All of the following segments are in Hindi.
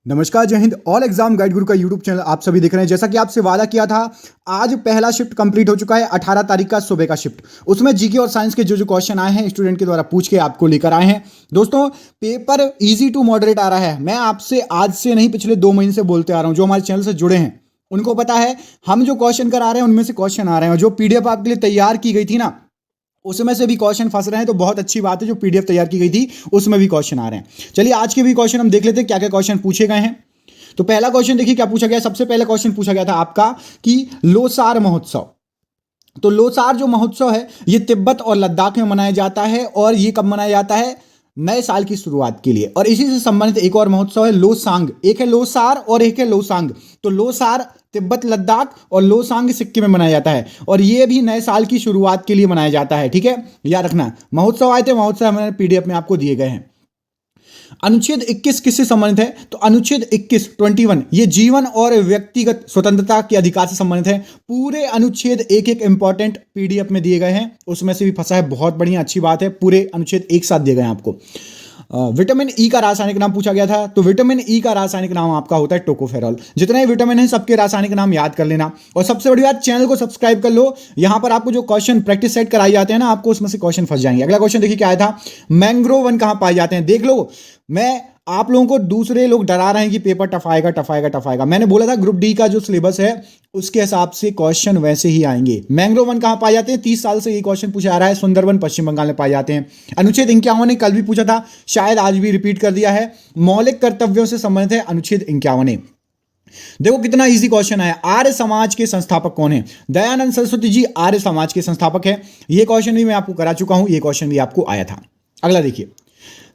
नमस्कार, जय हिंद। ऑल एग्जाम गाइड गुरु का यूट्यूब चैनल आप सभी देख रहे हैं। जैसा कि आपसे वादा किया था, आज पहला शिफ्ट कंप्लीट हो चुका है। 18 तारीख का सुबह का शिफ्ट, उसमें जीके और साइंस के जो क्वेश्चन आए हैं स्टूडेंट के द्वारा पूछ के आपको लेकर आए हैं। दोस्तों, पेपर इजी टू मॉडरेट आ रहा है। मैं आपसे आज से नहीं, पिछले 2 महीने से बोलते आ रहा हूं। जो हमारे चैनल से जुड़े हैं उनको पता है, हम जो क्वेश्चन करा रहे हैं उनमें से क्वेश्चन आ रहे हैं। और जो पीडीएफ आपके लिए तैयार की गई थी ना, उसमें से भी क्वेश्चन फंस रहे हैं। तो बहुत अच्छी बात है, जो पीडीएफ तैयार की गई थी उसमें भी क्वेश्चन आ रहे हैं। चलिए आज के भी क्वेश्चन हम देख लेते हैं, क्या क्या क्वेश्चन पूछे गए हैं। तो पहला क्वेश्चन देखिए क्या पूछा गया। सबसे पहला क्वेश्चन पूछा गया था आपका कि लोसार महोत्सव। तो लोसार जो महोत्सव है ये तिब्बत और लद्दाख में मनाया जाता है। और ये कब मनाया जाता है? नए साल की शुरुआत के लिए। और इसी से संबंधित एक और महोत्सव है लोसांग। एक है लोसार और एक है लोसांग। तो लोसार तिब्बत लद्दाख और लोसांग सिक्किम में मनाया जाता है। और ये भी नए साल की शुरुआत के लिए मनाया जाता है। ठीक है, याद रखना। महोत्सव आए थे, महोत्सव हमारे पीडीएफ में आपको दिए गए हैं। अनुच्छेद 21 किससे संबंधित है? तो अनुच्छेद 21 ये जीवन और व्यक्तिगत स्वतंत्रता के अधिकार से संबंधित है। पूरे अनुच्छेद एक एक इंपॉर्टेंट पीडीएफ में दिए गए हैं, उसमें से भी फंसा है। बहुत बढ़िया, अच्छी बात है। पूरे अनुच्छेद एक साथ दिए गए हैं आपको। विटामिन ई का रासायनिक नाम पूछा गया था। तो विटामिन ई का रासायनिक नाम आपका होता है टोकोफेरॉल। जितने विटामिन हैं सबके रासायनिक नाम याद कर लेना। और सबसे बड़ी बात, चैनल को सब्सक्राइब कर लो। यहां पर आपको जो क्वेश्चन प्रैक्टिस सेट कराई जाते हैं ना, आपको उसमें से क्वेश्चन फंस जाएंगे। अगला क्वेश्चन देखिए क्या आया था। मैंग्रोव वन कहां पाए जाते हैं? देख लो, मैं आप लोगों को, दूसरे लोग डरा रहे हैं कि पेपर टफ आएगा टफ आएगा टफ आएगा। मैंने बोला था ग्रुप डी का जो सिलेबस है उसके हिसाब से क्वेश्चन वैसे ही आएंगे। मैंग्रोव वन कहां पाए जाते हैं? 30 साल से ये क्वेश्चन पूछा जा रहा है। सुंदरबन पश्चिम बंगाल में पाए जाते हैं। अनुच्छेद 51 ने कल भी पूछा था, शायद आज भी रिपीट कर दिया है। मौलिक कर्तव्यों से संबंधित है अनुच्छेद 51। देखो कितना इजी क्वेश्चन है। आर्य समाज के संस्थापक कौन है? दयानंद सरस्वती जी आर्य समाज के संस्थापक है। ये क्वेश्चन भी मैं आपको करा चुका हूं, ये क्वेश्चन भी आपको आया था। अगला देखिए,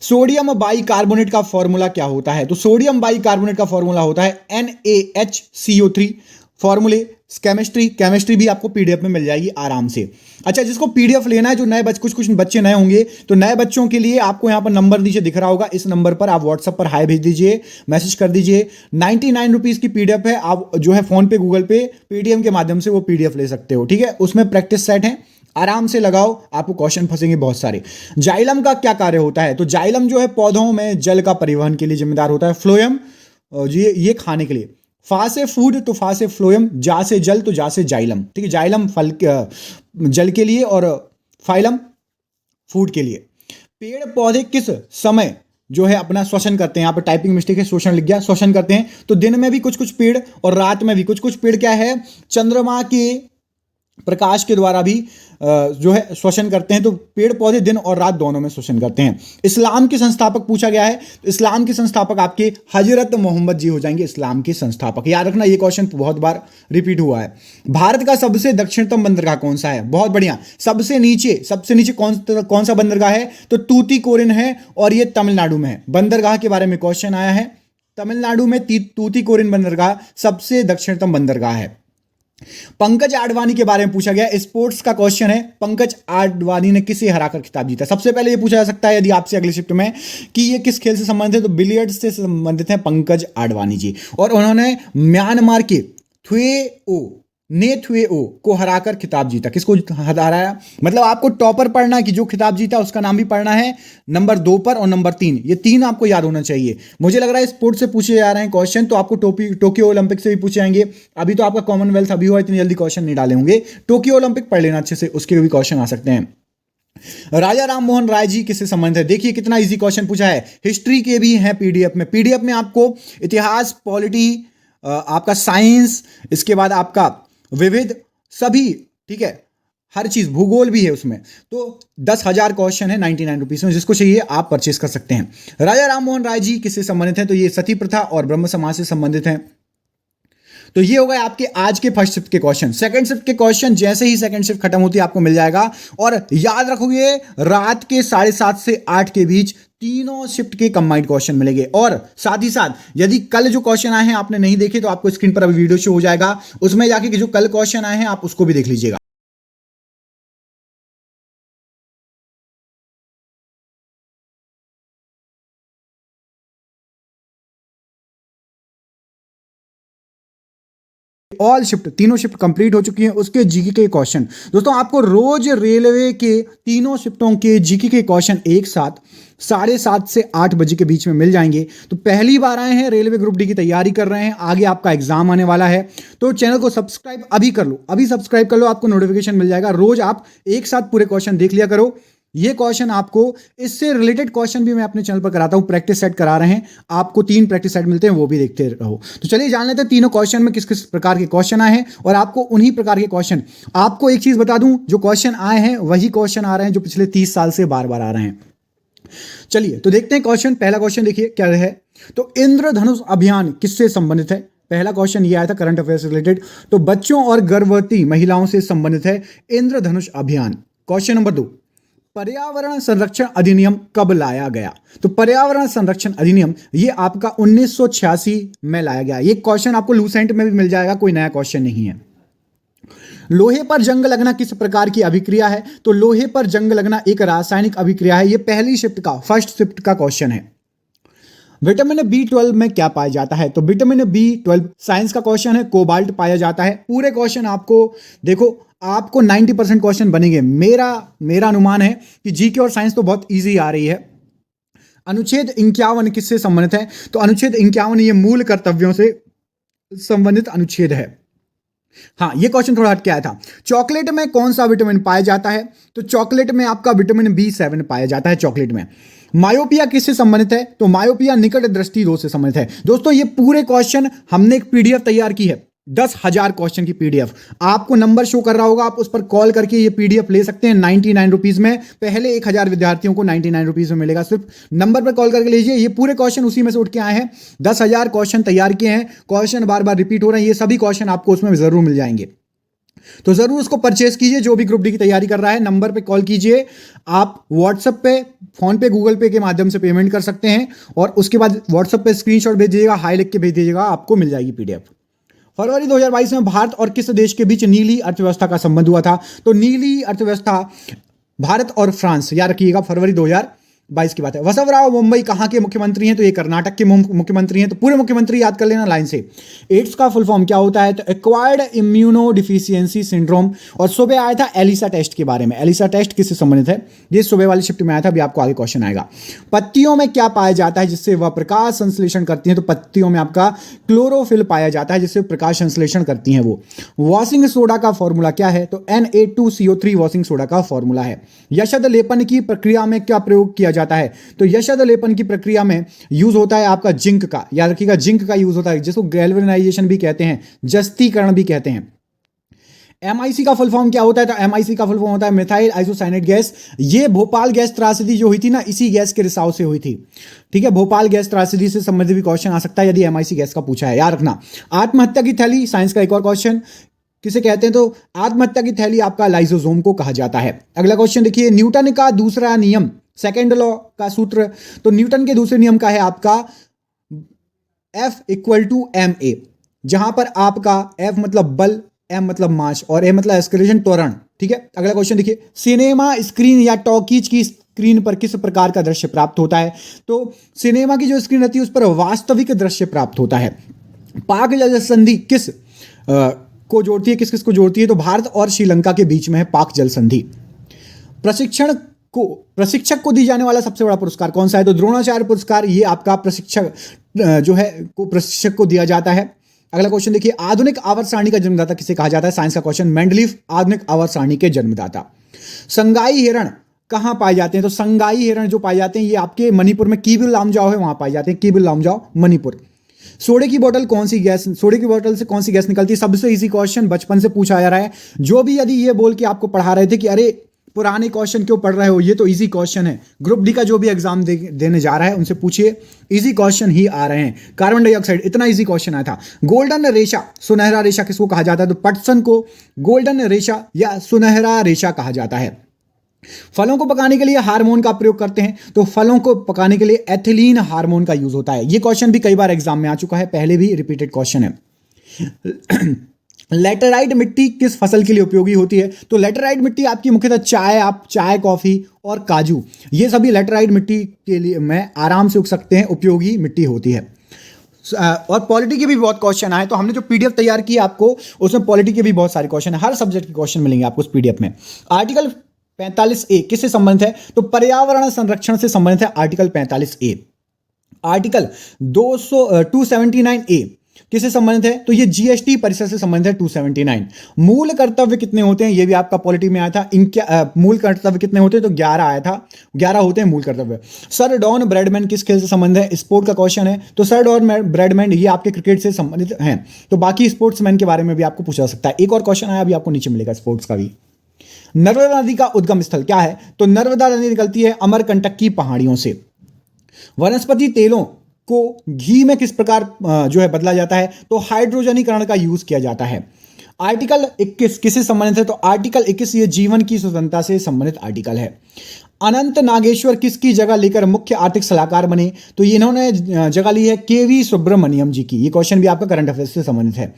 सोडियम बाइकार्बोनेट का फॉर्मूला क्या होता है? तो सोडियम बाइकार्बोनेट का फॉर्मूला होता है NaHCO3। फॉर्मूले केमिस्ट्री केमिस्ट्री भी आपको पीडीएफ में मिल जाएगी आराम से। अच्छा, जिसको पीडीएफ लेना है, जो नए कुछ कुछ बच्चे नए होंगे, तो नए बच्चों के लिए आपको यहां पर नंबर नीचे दिख रहा होगा। इस नंबर पर आप व्हाट्सएप पर हाई भेज दीजिए, मैसेज कर दीजिए। 99 रुपीज की पीडीएफ है। आप जो है फोन पे, गूगल पे, पेटीएम के माध्यम से वो पीडीएफ ले सकते हो। ठीक है, उसमें प्रैक्टिस सेट है, आराम से लगाओ, आपको क्वेश्चन फंसेंगे बहुत सारे। जाइलम का क्या कार्य होता है? तो जाइलम जो है पौधों में जल का परिवहन के लिए जिम्मेदार होता है। फ्लोएम ये खाने के लिए। फा से फूड तो फा से फ्लोएम, जा से जल तो जा से जाइलम। ठीक है, जाइलम फल जल के लिए और फाइलम फूड के लिए। पेड़ पौधे किस समय जो है अपना श्वसन करते हैं? यहाँ पर टाइपिंग मिस्टेक है, श्वसन लिख गया, श्वसन करते हैं। तो दिन में भी कुछ कुछ पेड़ और रात में भी कुछ कुछ पेड़ क्या है, चंद्रमा के प्रकाश के द्वारा भी जो है श्वसन करते हैं। तो पेड़ पौधे दिन और रात दोनों में श्वसन करते हैं। इस्लाम के संस्थापक पूछा गया है। तो इस्लाम के संस्थापक आपके हजरत मोहम्मद जी हो जाएंगे, इस्लाम के संस्थापक। याद रखना, ये क्वेश्चन बहुत बार रिपीट हुआ है। भारत का सबसे दक्षिणतम बंदरगाह कौन सा है? बहुत बढ़िया। सबसे नीचे कौन सा बंदरगाह है? तो तूतीकोरिन है, और ये तमिलनाडु में है। बंदरगाह के बारे में क्वेश्चन आया है। तमिलनाडु में तूतीकोरिन बंदरगाह सबसे दक्षिणतम बंदरगाह है। पंकज आडवाणी के बारे में पूछा गया, स्पोर्ट्स का क्वेश्चन है। पंकज आडवाणी ने किसे हराकर खिताब जीता? सबसे पहले ये पूछा जा सकता है यदि आपसे अगले शिफ्ट में, कि ये किस खेल से संबंधित है? तो बिलियर्ड्स से संबंधित है पंकज आडवाणी जी। और उन्होंने म्यांमार के नेथुएओ को हराकर खिताब जीता। किसको हराया? मतलब आपको टॉपर पढ़ना है कि जो खिताब जीता उसका नाम भी पढ़ना है, नंबर 2 पर और नंबर 3, ये 3 आपको याद होना चाहिए। मुझे लग रहा है स्पोर्ट्स से पूछे जा रहे हैं क्वेश्चन, तो आपको टोक्यो ओलंपिक से भी पूछे जाएंगे। अभी तो आपका कॉमनवेल्थ अभी हुआ, इतनी जल्दी क्वेश्चन नहीं डाले होंगे। टोक्यो ओलंपिक पढ़ लेना अच्छे से, उसके भी क्वेश्चन आ सकते हैं। राजा राम मोहन राय जी किससे संबंधित है? देखिए कितना इजी क्वेश्चन पूछा है। हिस्ट्री के भी हैं पीडीएफ में आपको इतिहास, पॉलिटी, आपका साइंस, इसके बाद आपका विविध, सभी। ठीक है, हर चीज, भूगोल भी है उसमें। तो 10,000 क्वेश्चन है 99 रुपीज में। जिसको चाहिए आप परचेस कर सकते हैं। राजा राम मोहन राय जी किससे संबंधित हैं? तो ये सती प्रथा और ब्रह्म समाज से संबंधित हैं। तो ये हो गए आपके आज के फर्स्ट शिफ्ट के क्वेश्चन। सेकंड शिफ्ट के क्वेश्चन जैसे ही सेकंड शिफ्ट खत्म होती है आपको मिल जाएगा। और याद रखोगे, रात के 7:30 से 8 के बीच तीनों शिफ्ट के कंबाइंड क्वेश्चन मिलेंगे। और साथ ही साथ यदि कल जो क्वेश्चन आए हैं आपने नहीं देखे, तो आपको स्क्रीन पर अभी वीडियो शो हो जाएगा, उसमें जाके जो कल क्वेश्चन आए हैं आप उसको भी देख लीजिएगा। ऑल शिफ्ट, तीनों शिफ्ट कंप्लीट हो चुकी हैं, उसके जीके के क्वेश्चन दोस्तों आपको रोज रेलवे के तीनों शिफ्टों के जीके के क्वेश्चन एक साथ 7:30 से 8 बजे के बीच में मिल जाएंगे। तो पहली बार आए हैं, रेलवे ग्रुप डी की तैयारी कर रहे हैं, आगे आपका एग्जाम आने वाला है, तो चैनल को सब्सक्राइब अभी कर लो, अभी सब्सक्राइब कर लो, आपको नोटिफिकेशन मिल जाएगा। रोज आप एक साथ पूरे क्वेश्चन देख लिया करो। ये क्वेश्चन आपको, इससे रिलेटेड क्वेश्चन भी मैं अपने चैनल पर कराता हूं, प्रैक्टिस सेट करा रहे हैं आपको, 3 प्रैक्टिस सेट मिलते हैं, वो भी देखते रहो। तो चलिए जान लेते हैं तीनों क्वेश्चन में किस किस प्रकार के क्वेश्चन आए हैं, और आपको उन्हीं प्रकार के क्वेश्चन, आपको एक चीज बता दूं, जो क्वेश्चन आए हैं वही क्वेश्चन आ रहे हैं जो पिछले 30 साल से बार बार आ रहे हैं। चलिए तो देखते हैं क्वेश्चन। पहला क्वेश्चन देखिए क्या है, तो इंद्रधनुष अभियान किससे संबंधित है? पहला क्वेश्चन ये आया था करंट अफेयर से रिलेटेड, तो बच्चों और गर्भवती महिलाओं से संबंधित है इंद्रधनुष अभियान। क्वेश्चन नंबर 2, पर्यावरण संरक्षण अधिनियम कब लाया गया? तो पर्यावरण संरक्षण अधिनियम ये आपका 1986 में लाया गया। ये क्वेश्चन आपको लूसेंट में भी मिल जाएगा, कोई नया क्वेश्चन नहीं है। लोहे पर जंग लगना किस प्रकार की अभिक्रिया है? तो लोहे पर जंग लगना एक रासायनिक अभिक्रिया है। ये पहली शिफ्ट का, फर्स्ट शिफ्ट का क्वेश्चन है। विटामिन B12 में क्या पाया जाता है? तो विटामिन B12 साइंस का क्वेश्चन है, कोबाल्ट पाया जाता है। पूरे क्वेश्चन आपको देखो, आपको 90% क्वेश्चन बनेंगे। मेरा अनुमान है कि जीके और साइंस तो बहुत इजी आ रही है। अनुच्छेद 51 किससे संबंधित है? तो अनुच्छेद 51 ये मूल कर्तव्यों से संबंधित अनुच्छेद है। हाँ, ये क्वेश्चन थोड़ा हट के आया था। चॉकलेट में कौन सा विटामिन पाया जाता है? तो चॉकलेट में आपका विटामिन B7 पाया जाता है चॉकलेट में। मायोपिया किससे संबंधित है? तो मायोपिया निकट दृष्टि दोष से संबंधित है। दोस्तों ये पूरे क्वेश्चन हमने एक पीडीएफ तैयार की है, 10,000 क्वेश्चन की पीडीएफ, आपको नंबर शो कर रहा होगा, आप उस पर कॉल करके ये पीडीएफ ले सकते हैं 99 रुपीज में। पहले 1,000 विद्यार्थियों को 99 रुपीज में मिलेगा, सिर्फ नंबर पर कॉल करके लीजिए। ये पूरे क्वेश्चन उसी में से उठ के आए हैं, 10,000 क्वेश्चन तैयार किए हैं, क्वेश्चन बार बार रिपीट हो रहे हैं, ये सभी क्वेश्चन आपको उसमें जरूर मिल जाएंगे। तो जरूर उसको परचेस कीजिए, जो भी ग्रुप डी की तैयारी कर रहा है। नंबर पे कॉल कीजिए, आप व्हाट्सएप पे, फोन पे, गूगल पे के माध्यम से पेमेंट कर सकते हैं, और उसके बाद व्हाट्सएप पे स्क्रीनशॉट भेज दीजिएगा, हाई लिख के भेज दीजिएगा, आपको मिल जाएगी पीडीएफ। फरवरी 2022 में भारत और किस देश के बीच नीली अर्थव्यवस्था का संबंध हुआ था? तो नीली अर्थव्यवस्था भारत और फ्रांस, याद रखिएगा, फरवरी 2022 की बात है। वसवराव मुंबई कहाँ के मुख्यमंत्री हैं? तो ये कर्नाटक के मुख्यमंत्री हैं। तो पूरे मुख्यमंत्री याद कर लेना लाइन से। एड्स का फुल फॉर्म क्या होता है? तो एक्वायर्ड इम्यूनो डिफिशियंसी सिंड्रोम। और सुबह आया था एलिसा टेस्ट के बारे में। एलिसा टेस्ट किससे संबंधित है? ये सुबह वाली शिफ्ट में आया था, अभी आपको आगे क्वेश्चन आएगा। पत्तियों में क्या पाया जाता है जिससे वह प्रकाश संश्लेषण करती हैं? तो पत्तियों में आपका क्लोरोफिल पाया जाता है जिससे प्रकाश संश्लेषण करती हैं वो। वॉशिंग सोडा का फॉर्मूला क्या है? तो Na2CO3 वॉशिंग सोडा का फॉर्मूला है। यशद लेपन की प्रक्रिया में क्या प्रयोग किया जाता है? तो यशद लेपन की प्रक्रिया में यूज होता है आपका जिंक का, याद रखिएगा, जिंक का यूज होता है, जिसको गैल्वेनाइजेशन भी कहते हैं, जस्तीकरण भी कहते हैं। MIC का फुल फॉर्म क्या होता है? तो MIC का फुल फॉर्म होता है मिथाइल आइसोसाइनेट गैस। ये भोपाल गैस त्रासदी जो हुई थी ना, इसी गैस के रिसाव से हुई थी। ठीक है, भोपाल गैस त्रासदी से संबंधित भी क्वेश्चन आ सकता है यदि MIC गैस का पूछा है, याद रखना। आत्महत्या की थैली, साइंस का एक और क्वेश्चन, किसे कहते हैं? तो आत्महत्या की थैली आपका लाइसोसोम को कहा जाता है। अगला क्वेश्चन देखिए, न्यूटन का दूसरा नियम, सेकेंड लॉ का सूत्र। तो न्यूटन के दूसरे नियम का है आपका F=ma, जहां पर आपका F मतलब बल, M मतलब मास, और A मतलब एक्सेलरेशन, त्वरण। ठीक है, अगला क्वेश्चन देखिए, सिनेमा स्क्रीन या टॉकीज की स्क्रीन पर किस प्रकार का दृश्य प्राप्त होता है? तो सिनेमा की जो स्क्रीन रहती है उस पर वास्तविक दृश्य प्राप्त होता है। पाक जल संधि किस को जोड़ती है, किस किस को जोड़ती है? तो भारत और श्रीलंका के बीच में है पाक जल संधि। प्रशिक्षक को दी जाने वाला सबसे बड़ा पुरस्कार कौन सा है? तो द्रोणाचार्य पुरस्कार, ये आपका प्रशिक्षक जो है को प्रशिक्षक को दिया जाता है। अगला क्वेश्चन देखिए, आधुनिक आवर्त सारणी का जन्मदाता किसे कहा जाता है? साइंस का क्वेश्चन, मेंडलीफ आधुनिक आवर्त सारणी के जन्मदाता। संगाई हिरण कहां पाए जाते हैं? तो संगाई हिरण जो पाए जाते हैं ये आपके मणिपुर में, कीबिल लामजाओ है, वहां पाए जाते हैं, कीबिल लामजाओ, मणिपुर। सोडे की बोतल कौन सी गैस, सोडे की बोतल से कौन सी गैस निकलती है? सबसे इजी क्वेश्चन, बचपन से पूछा जा रहा है। जो भी यदि ये बोल के आपको पढ़ा रहे थे कि अरे पुराने क्वेश्चन क्यों पढ़ रहे हो, ये तो इजी क्वेश्चन है, ग्रुप डी का जो भी एग्जाम देने जा रहा है उनसे पूछिए, इजी क्वेश्चन ही आ रहे हैं। कार्बन डाइऑक्साइड, इतना इजी क्वेश्चन आया था। गोल्डन रेशा, सुनहरा रेशा किसको कहा जाता है? तो पटसन को गोल्डन रेशा या सुनहरा रेशा कहा जाता है। फलों को पकाने के लिए हार्मोन का प्रयोग करते हैं, तो फलों को पकाने के लिए एथिलीन हार्मोन का यूज होता है। ये क्वेश्चन भी कई बार एग्जाम में आ चुका है, पहले भी रिपीटेड क्वेश्चन है। लेटेराइट मिट्टी किस फसल के लिए उपयोगी होती है? तो लेटेराइट मिट्टी आपकी मुख्यतः चाय, कॉफी और काजू, ये सभी लेटेराइट मिट्टी के लिए में आराम से उग सकते हैं, उपयोगी मिट्टी होती है। और पॉलिटी के भी बहुत क्वेश्चन आए, तो हमने जो पीडीएफ तैयार की है आपको, उसमें पॉलिटी के भी बहुत सारे क्वेश्चन है, हर सब्जेक्ट के क्वेश्चन मिलेंगे आपको उस पीडीएफ में। आर्टिकल 45A किससे संबंधित है? तो पर्यावरण संरक्षण से संबंधित है आर्टिकल 45A। आर्टिकल 279A किससे संबंधित है? तो ये जीएसटी परिषद से संबंधित है 279। मूल कर्तव्य कितने होते हैं? ये भी आपका पॉलिटी में आया था। इनके मूल कर्तव्य कितने होते हैं? तो 11 आया था, 11 होते हैं मूल कर्तव्य। सर डॉन ब्रैडमैन किस खेल से संबंधित है? स्पोर्ट का क्वेश्चन है, तो सर डॉन ब्रैडमैन ये आपके क्रिकेट से संबंधित हैं। तो बाकी स्पोर्ट्समैन के बारे में भी आपको पूछा जा सकता है। एक और क्वेश्चन आया, अभी आपको नीचे मिलेगा स्पोर्ट्स का भी। नर्मदा नदी का उद्गम स्थल क्या है? तो नर्मदा नदी निकलती है अमरकंटक की पहाड़ियों से। वनस्पति तेलों को घी में किस प्रकार जो है बदला जाता है? तो हाइड्रोजनीकरण का यूज किया जाता है। आर्टिकल 21 किससे संबंधित है? तो आर्टिकल 21 ये जीवन की स्वतंत्रता से संबंधित आर्टिकल है। अनंत नागेश्वर किसकी जगह लेकर मुख्य आर्थिक सलाहकार बने? तो इन्होंने जगह ली है केवी सुब्रमण्यम जी की। ये क्वेश्चन भी आपका करंट अफेयर्स से संबंधित है।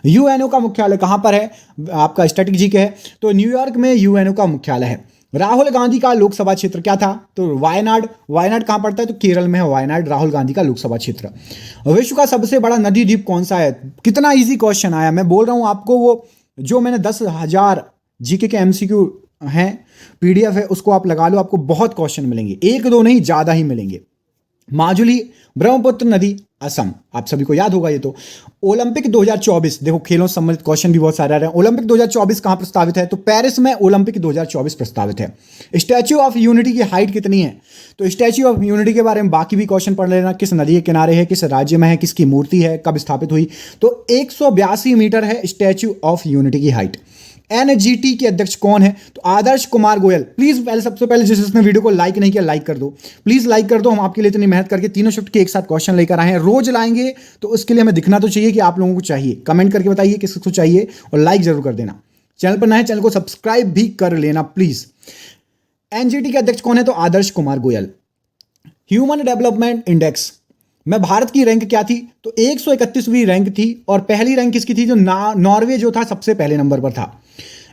यूएनओ का मुख्यालय कहां पर है? आपका स्टैटिक जी के है, तो न्यूयॉर्क में यूएनओ का मुख्यालय है। राहुल गांधी का लोकसभा क्षेत्र क्या था? तो वायनाड। वायनाड कहां पड़ता है? तो केरल में है वायनाड, राहुल गांधी का लोकसभा क्षेत्र। विश्व का सबसे बड़ा नदी द्वीप कौन सा है? कितना इजी क्वेश्चन आया, मैं बोल रहा हूं आपको। वो जो मैंने 10,000 जीके के एमसीक्यू हैं, पीडीएफ है, उसको आप लगा लो, आपको बहुत क्वेश्चन मिलेंगे, एक दो नहीं ज्यादा ही मिलेंगे। माजुली ब्रह्मपुत्र नदी असम, आप सभी को याद होगा ये तो। ओलंपिक 2024, देखो खेलों से संबंधित क्वेश्चन भी बहुत सारे आ रहे हैं। ओलंपिक 2024 कहां प्रस्तावित है? तो पेरिस में ओलंपिक 2024 प्रस्तावित है। स्टैच्यू ऑफ यूनिटी की हाइट कितनी है? तो स्टैच्यू ऑफ यूनिटी के बारे में बाकी भी क्वेश्चन पढ़ लेना, किस नदी के किनारे है, किस राज्य में है, किसकी मूर्ति है, कब स्थापित हुई? तो 182 मीटर है स्टैच्यू ऑफ यूनिटी की हाइट। एनजीटी के अध्यक्ष कौन है? तो आदर्श कुमार गोयल। प्लीज सबसे पहले जिसने वीडियो को लाइक नहीं किया लाइक कर दो, प्लीज लाइक कर दो। हम आपके लिए इतनी मेहनत करके तीनों शिफ्ट के एक साथ क्वेश्चन लेकर आए हैं, रोज लाएंगे, तो उसके लिए हमें दिखना तो चाहिए कि आप लोगों को चाहिए। कमेंट करके बताइए किसको चाहिए और लाइक जरूर कर देना। चैनल पर नए, चैनल को सब्सक्राइब भी कर लेना प्लीज। एनजीटी के अध्यक्ष कौन है? तो Adarsh Kumar Goyal. Human development index में भारत की रैंक क्या थी? तो 131वीं रैंक थी, और पहली रैंक किसकी थी? जो नॉर्वे जो था सबसे पहले नंबर पर था।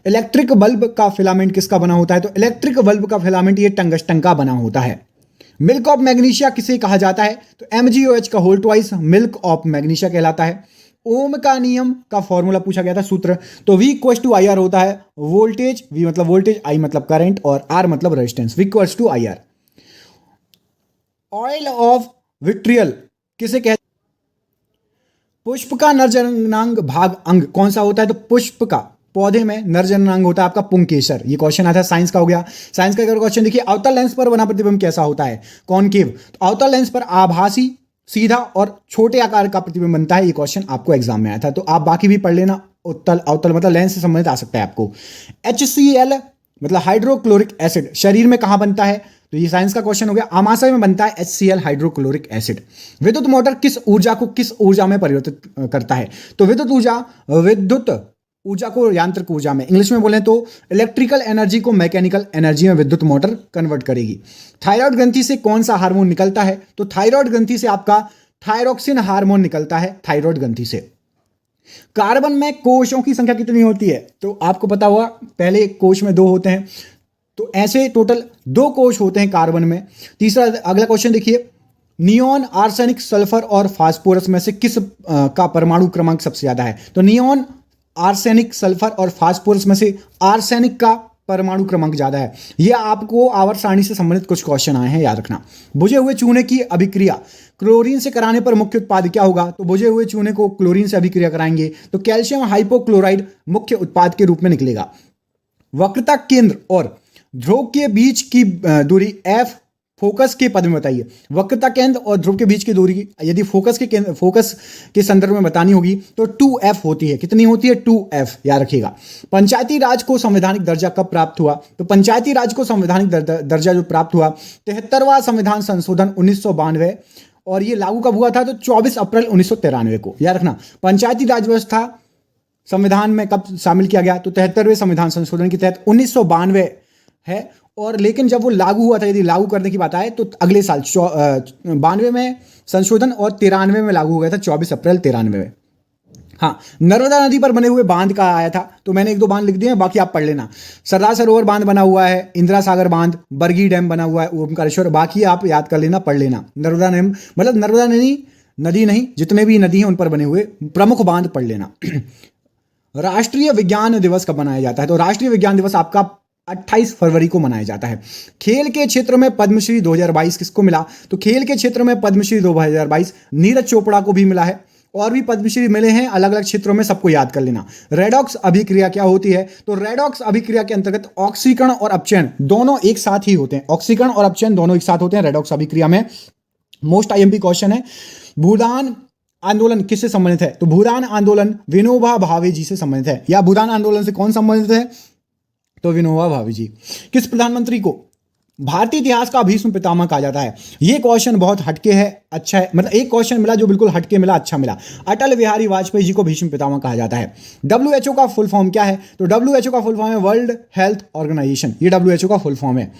इलेक्ट्रिक बल्ब का फिलामेंट किसका बना होता है? तो इलेक्ट्रिक बल्ब का फिलामेंट ये टंगस्टन का बना होता है। मिल्क ऑफ मैग्नीशिया किसे कहा जाता है? तो MgOH का whole twice milk of magnesia कहलाता है। ओम का नियम का फॉर्मूला पूछा गया था, सूत्र, तो V इक्वल्स टू IR होता है। वोल्टेज, V मतलब वोल्टेज, I मतलब करंट, और R मतलब resistance, V equals to IR। Oil of vitriol किसे कहते? पुष्प का नरजननांग भाग अंग कौन सा होता है? तो पुष्प का, पौधे में नरजननांग होता है आपका पुंकेसर। ये क्वेश्चन आता है, साइंस का हो गया। साइंस का अगर क्वेश्चन देखिए, अवतल लेंस पर बना प्रतिबिंब कैसा होता है? कॉनकेव। तो अवतल लेंस पर आभासी, सीधा और छोटे आकार का प्रतिबिंब बनता है। ये क्वेश्चन आपको एग्जाम में आया था, तो आप बाकी भी पढ़ लेना। अवतल मतलब लेंस से संबंधित आ सकता है आपको। HCl मतलब हाइड्रोक्लोरिक एसिड शरीर में कहां बनता है? तो ये साइंस का क्वेश्चन हो गया। आमाशय में बनता है HCl हाइड्रोक्लोरिक एसिड। विद्युत मोटर किस ऊर्जा को किस ऊर्जा में परिवर्तित करता है? तो विद्युत ऊर्जा को यांत्रिक ऊर्जा में, इंग्लिश में बोलें तो इलेक्ट्रिकल एनर्जी को मैकेनिकल एनर्जी में विद्युत मोटर कन्वर्ट करेगी। थायराइड ग्रंथि से कौन सा हार्मोन निकलता है? तो थायराइड ग्रंथि से आपका थायरोक्सिन हार्मोन निकलता है, थायराइड ग्रंथि से। कार्बन में कोषों की संख्या कितनी होती है? तो आपको पता होगा, पहले कोष में 2 होते हैं, तो ऐसे टोटल 2 कोष होते हैं कार्बन में। तीसरा, अगला क्वेश्चन देखिए, नियोन, आर्सेनिक, सल्फर और फास्फोरस में से किस का परमाणु क्रमांक सबसे ज्यादा है? तो नियोन, आर्सेनिक, सल्फर और फास्फोरस में से आर्सेनिक का परमाणु क्रमांक ज्यादा है। यह आपको आवर्त सारणी से संबंधित कुछ क्वेश्चन आए हैं, याद रखना। बुझे हुए चूने की अभिक्रिया क्लोरीन से कराने पर मुख्य उत्पाद क्या होगा? तो बुझे हुए चूने को क्लोरीन से अभिक्रिया कराएंगे तो कैल्शियम हाइपोक्लोराइड मुख्य उत्पाद के रूप में निकलेगा। वक्रता केंद्र और ध्रुव के बीच की दूरी F फोकस के पद में बताइए। वक्रता केंद्र और ध्रुव के बीच की दूरी यदि फोकस के संदर्भ में बतानी होगी तो 2F होती है। कितनी होती है? 2F, याद रखिएगा। पंचायती राज को संवैधानिक दर्जा कब प्राप्त हुआ? तो पंचायती राज को संवैधानिक दर्जा जो प्राप्त हुआ 73वां संविधान संशोधन 1992, और ये लागू कब हुआ था? तो 24 अप्रैल 1993 को, याद रखना। पंचायती राज व्यवस्था संविधान में कब शामिल किया गया? तो 73वें संविधान संशोधन के तहत 1992 है। और लेकिन जब वो लागू हुआ था, यदि लागू करने की बात आए तो अगले साल 92 में संशोधन और 93 में लागू हो गया था, 24 अप्रैल 93 में। हाँ, नर्मदा नदी पर बने हुए बांध का आया था, तो मैंने 1-2 बांध लिख दिए हैं, बाकी आप पढ़ लेना। सरदार सरोवर बांध बना हुआ है, इंदिरा सागर बांध, बरगी डैम बना हुआ है, ओमकारेश्वर, बाकी आप याद कर लेना, पढ़ लेना। नर्मदा डैम मतलब नर्मदा नदी नदी नहीं, जितने भी नदी हैं उन पर बने हुए प्रमुख बांध पढ़ लेना। राष्ट्रीय विज्ञान दिवस कब मनाया जाता है? तो राष्ट्रीय विज्ञान दिवस आपका 28 फरवरी को मनाया जाता है। खेल के क्षेत्र में पद्मश्री 2022 किसको मिला? तो खेल के क्षेत्र में पद्मश्री 2022 नीरज चोपड़ा को भी मिला है, और भी पद्मश्री मिले हैं अलग अलग क्षेत्रों में, सबको याद कर लेना। रेडॉक्स अभिक्रिया क्या होती है? तो रेडॉक्स अभिक्रिया के अंतर्गत ऑक्सीकरण और अपचयन दोनों एक साथ ही होते हैं। ऑक्सीकरण और अपचयन दोनों एक साथ होते हैं रेडॉक्स अभिक्रिया में। मोस्ट आईएमपी क्वेश्चन है, भूदान आंदोलन किससे संबंधित है? तो भूदान आंदोलन विनोबा भावे जी से संबंधित है। या भूदान आंदोलन से कौन संबंधित है? तो विनोबा भावे जी। किस प्रधानमंत्री को भारतीय इतिहास का भीष्म पितामह कहा जाता है? ये क्वेश्चन बहुत हटके है, अच्छा है, मतलब एक क्वेश्चन मिला जो बिल्कुल हटके मिला, अच्छा मिला। अटल बिहारी वाजपेयी जी को भीष्म पितामह कहा जाता है। WHO का फुल फॉर्म क्या है? तो WHO का फुल फॉर्म है वर्ल्ड हेल्थ ऑर्गेनाइजेशन। ये WHO का फुल फॉर्म है।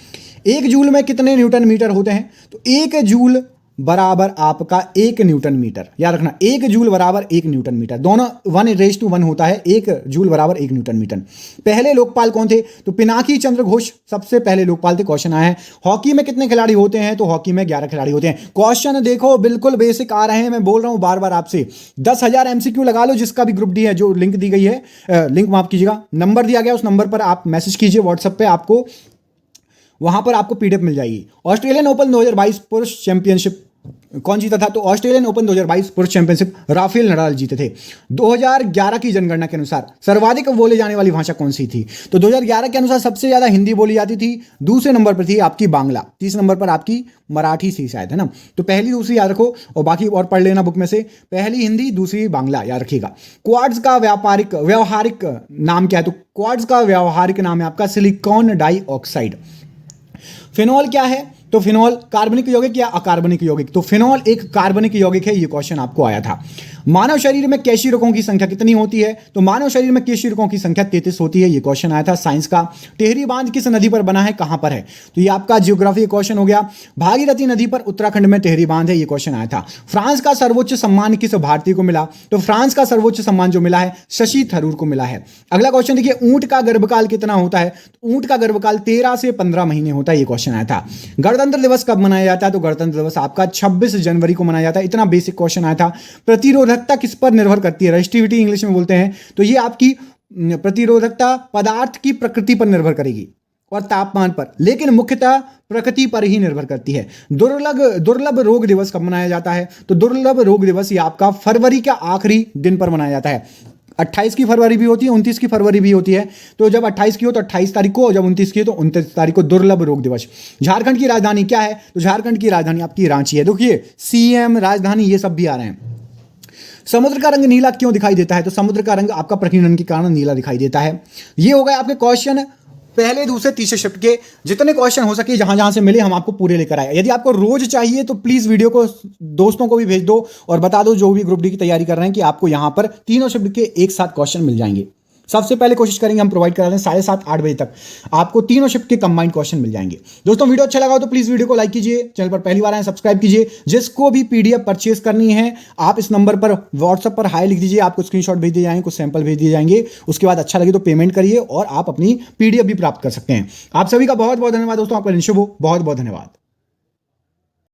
एक जूल में कितने न्यूटन मीटर होते हैं? तो एक जूल बराबर आपका 1 न्यूटन मीटर। याद रखना, 1 जूल बराबर 1 न्यूटन मीटर, दोनों 1:1 होता है। 1 जूल बराबर 1 न्यूटन मीटर। पहले लोकपाल कौन थे? तो पिनाकी चंद्र घोष सबसे पहले लोकपाल थे। क्वेश्चन आया है, हॉकी में कितने खिलाड़ी होते हैं? तो हॉकी में 11 खिलाड़ी होते हैं। क्वेश्चन देखो बिल्कुल बेसिक आ रहे हैं, मैं बोल रहा हूं बार बार आपसे। 10,000 MCQ लगा लो, जिसका भी ग्रुप डी है, जो लिंक दी गई है, लिंक माफ कीजिएगा, नंबर दिया गया, उस नंबर पर आप मैसेज कीजिए व्हाट्सएप पे, आपको वहां पर आपको PDF मिल जाएगी। ऑस्ट्रेलियन ओपन 2022 पुरुष चैंपियनशिप कौन जीता था? तो ऑस्ट्रेलियन ओपन 2022 पुरुष चैंपियनशिप राफेल नडाल जीते थे। 2011 की जनगणना के अनुसार सर्वाधिक बोले जाने वाली भाषा कौन सी थी? तो 2011 के अनुसार सबसे ज्यादा हिंदी बोली जाती थी, दूसरे नंबर पर थी आपकी बांग्ला, तीसरे नंबर पर आपकी मराठी थी शायद, है ना। तो पहली दूसरी याद रखो और बाकी और पढ़ लेना बुक में से। पहली हिंदी, दूसरी बांग्ला, याद रखिएगा। क्वाड्स का व्यावहारिक नाम क्या है? तो क्वाड्स का व्यावहारिक नाम है आपका सिलिकॉन डाइऑक्साइड। फिनॉल क्या है? तो फिनॉल कार्बनिक यौगिक या अकार्बनिक यौगिक? तो फिनॉल एक कार्बनिक यौगिक है। ये क्वेश्चन आपको आया था। मानव शरीर में केशिरकों की संख्या कितनी होती है? तो मानव शरीर में केशिरकों की संख्या 33 होती है। ये क्वेश्चन आया था साइंस का। टिहरी बांध किस नदी पर बना है, कहां पर है? तो ये आपका ज्योग्राफी क्वेश्चन हो गया। भागीरथी नदी पर उत्तराखंड में टिहरी बांध है। ये क्वेश्चन आया था। फ्रांस का सर्वोच्च सम्मान किस भारतीय को मिला? तो फ्रांस का सर्वोच्च सम्मान जो मिला है शशि थरूर को मिला है। अगला क्वेश्चन देखिए, ऊंट का गर्भकाल कितना होता है? तो ऊंट का गर्भकाल 13 से 15 महीने होता है। ये क्वेश्चन आया था। गणतंत्र दिवस कब मनाया जाता है? तो गणतंत्र दिवस आपका 26 जनवरी को मनाया जाता है। इतना बेसिक क्वेश्चन आया था। प्रतिरोधकता किस पर निर्भर करती है? रेजिस्टिविटी इंग्लिश में बोलते हैं। तो ये आपकी प्रतिरोधकता पदार्थ की प्रकृति पर निर्भर करेगी और तापमान पर, लेकिन मुख्यतः प्रकृति पर ही निर्भर करती है। दुर्लभ रोग दिवस कब मनाया जाता है? तो दुर्लभ रोग दिवस ये आपका फरवरी के आखिरी दिन पर मनाया जाता है। 28 की फरवरी भी होती है, 29 की फरवरी भी होती है। तो जब 28 की हो तो 28 तारीख को, और जब 29 की हो तो 29 तारीख को दुर्लभ रोग दिवस। झारखंड की राजधानी क्या है? तो झारखंड की राजधानी आपकी रांची है। देखिए CM, राजधानी, ये सब भी आ रहे हैं। समुद्र का रंग नीला क्यों दिखाई देता है? तो समुद्र का रंग आपका प्रकीर्णन के कारण नीला दिखाई देता है। ये हो गए आपके क्वेश्चन पहले, दूसरे, तीसरे शिफ्ट के। जितने क्वेश्चन हो सके जहां जहां से मिले हम आपको पूरे लेकर आए। यदि आपको रोज चाहिए तो प्लीज वीडियो को दोस्तों को भी भेज दो और बता दो जो भी ग्रुप डी की तैयारी कर रहे हैं कि आपको यहां पर तीनों शिफ्ट के एक साथ क्वेश्चन मिल जाएंगे। सबसे पहले कोशिश करेंगे हम प्रोवाइड करा दें 7:30 8 बजे तक आपको तीनों शिफ्ट के कंबाइंड क्वेश्चन मिल जाएंगे। दोस्तों वीडियो अच्छा लगा हो तो प्लीज वीडियो को लाइक कीजिए, चैनल पर पहली बार आए सब्सक्राइब कीजिए। जिसको भी PDF परचेज करनी है आप इस नंबर पर व्हाट्सएप पर हाई लिख दीजिए, आपको स्क्रीनशॉट भेज दिए जाएंगे, कुछ सैंपल भेज दिए जाएंगे। उसके बाद अच्छा लगे तो पेमेंट करिए और आप अपनी PDF भी प्राप्त कर सकते हैं। आप सभी का बहुत बहुत धन्यवाद दोस्तों, आपका दिन शुभ हो। बहुत बहुत धन्यवाद।